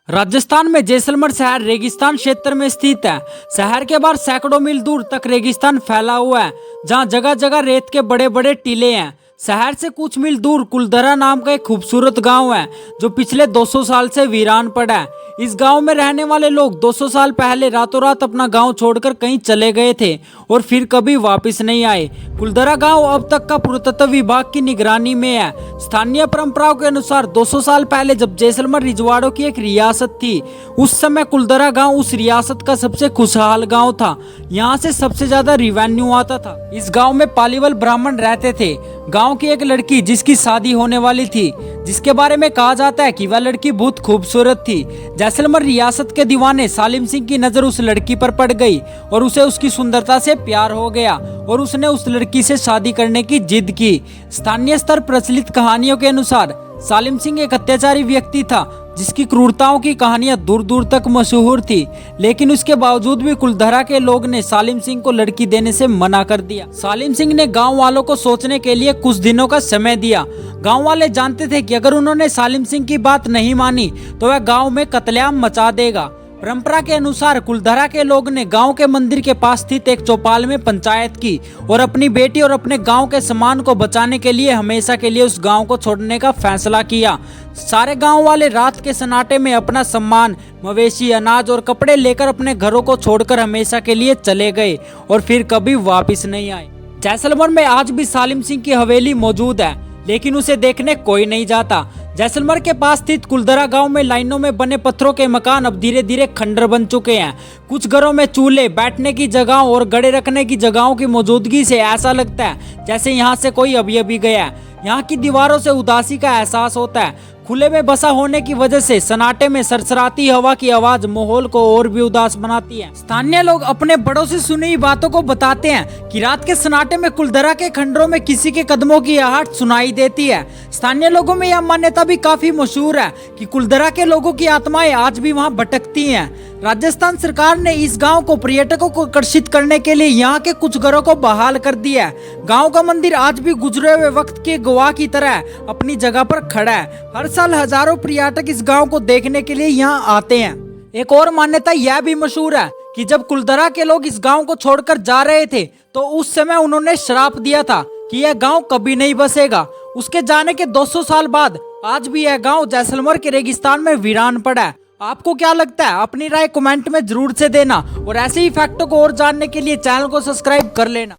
राजस्थान में जैसलमेर शहर रेगिस्तान क्षेत्र में स्थित है। शहर के बाहर सैकड़ों मील दूर तक रेगिस्तान फैला हुआ है, जहां जगह जगह रेत के बड़े बड़े टीले हैं। शहर से कुछ मील दूर कुलधरा नाम का एक खूबसूरत गांव है, जो पिछले 200 साल से वीरान पड़ा है। इस गांव में रहने वाले लोग 200 साल पहले रातों रात अपना गांव छोड़कर कहीं चले गए थे और फिर कभी वापस नहीं आए। कुलधरा गांव अब तक का पुरातत्व विभाग की निगरानी में है। स्थानीय परंपराओं के अनुसार 200 साल पहले जब जैसलमेर रिजवाड़ों की एक रियासत थी, उस समय कुलधरा गांव उस रियासत का सबसे खुशहाल गांव था। यहाँ से सबसे ज्यादा रिवेन्यू आता था। इस गांव में पालीवाल ब्राह्मण रहते थे। गांव की एक लड़की जिसकी शादी होने वाली थी, जिसके बारे में कहा जाता है कि वह लड़की बहुत खूबसूरत थी। जैसलमेर रियासत के दीवाने सालिम सिंह की नजर उस लड़की पर पड़ गई और उसे उसकी सुंदरता से प्यार हो गया और उसने उस लड़की से शादी करने की जिद की। स्थानीय स्तर प्रचलित कहानियों के अनुसार सालिम सिंह एक अत्याचारी व्यक्ति था, जिसकी क्रूरताओं की कहानियां दूर दूर तक मशहूर थी। लेकिन उसके बावजूद भी कुलधरा के लोग ने सालिम सिंह को लड़की देने से मना कर दिया। सालिम सिंह ने गांव वालों को सोचने के लिए कुछ दिनों का समय दिया। गांव वाले जानते थे कि अगर उन्होंने सालिम सिंह की बात नहीं मानी तो वह गांव में कत्लेआम मचा देगा। परंपरा के अनुसार कुलधरा के लोग ने गांव के मंदिर के पास स्थित एक चौपाल में पंचायत की और अपनी बेटी और अपने गांव के सम्मान को बचाने के लिए हमेशा के लिए उस गांव को छोड़ने का फैसला किया। सारे गांव वाले रात के सन्नाटे में अपना सम्मान, मवेशी, अनाज और कपड़े लेकर अपने घरों को छोड़कर हमेशा के लिए चले गए और फिर कभी वापस नहीं आए। जैसलमेर में आज भी सालिम सिंह की हवेली मौजूद है, लेकिन उसे देखने कोई नहीं जाता। जैसलमेर के पास स्थित कुलधरा गांव में लाइनों में बने पत्थरों के मकान अब धीरे धीरे खंडर बन चुके हैं। कुछ घरों में चूल्हे, बैठने की जगहों और गड़े रखने की जगहों की मौजूदगी से ऐसा लगता है जैसे यहाँ से कोई अभी अभी गया है। यहाँ की दीवारों से उदासी का एहसास होता है। खुले में बसा होने की वजह से सन्नाटे में सरसराती हवा की आवाज माहौल को और भी उदास बनाती है। स्थानीय लोग अपने बड़ों से सुनी हुई बातों को बताते हैं कि रात के सन्नाटे में कुलधरा के खंडरों में किसी के कदमों की आहट सुनाई देती है। स्थानीय लोगों में यह मान्यता भी काफी मशहूर है कि कुलधरा के लोगों की आत्माएं आज भी वहां भटकती हैं। राजस्थान सरकार ने इस गांव को पर्यटकों को आकर्षित करने के लिए यहाँ के कुछ घरों को बहाल कर दिया है। गांव का मंदिर आज भी गुजरे हुए वक्त के गवाह की तरह अपनी जगह पर खड़ा है। हर साल हजारों पर्यटक इस गांव को देखने के लिए यहाँ आते हैं। एक और मान्यता यह भी मशहूर है कि जब कुलधरा के लोग इस गांव को छोड़कर जा रहे थे तो उस समय उन्होंने श्राप दिया था कि यह गांव कभी नहीं बसेगा। उसके जाने के 200 साल बाद आज भी यह गांव जैसलमेर के रेगिस्तान में वीरान पड़ा है। आपको क्या लगता है? अपनी राय कमेंट में जरूर से देना और ऐसे ही फैक्टों को और जानने के लिए चैनल को सब्सक्राइब कर लेना।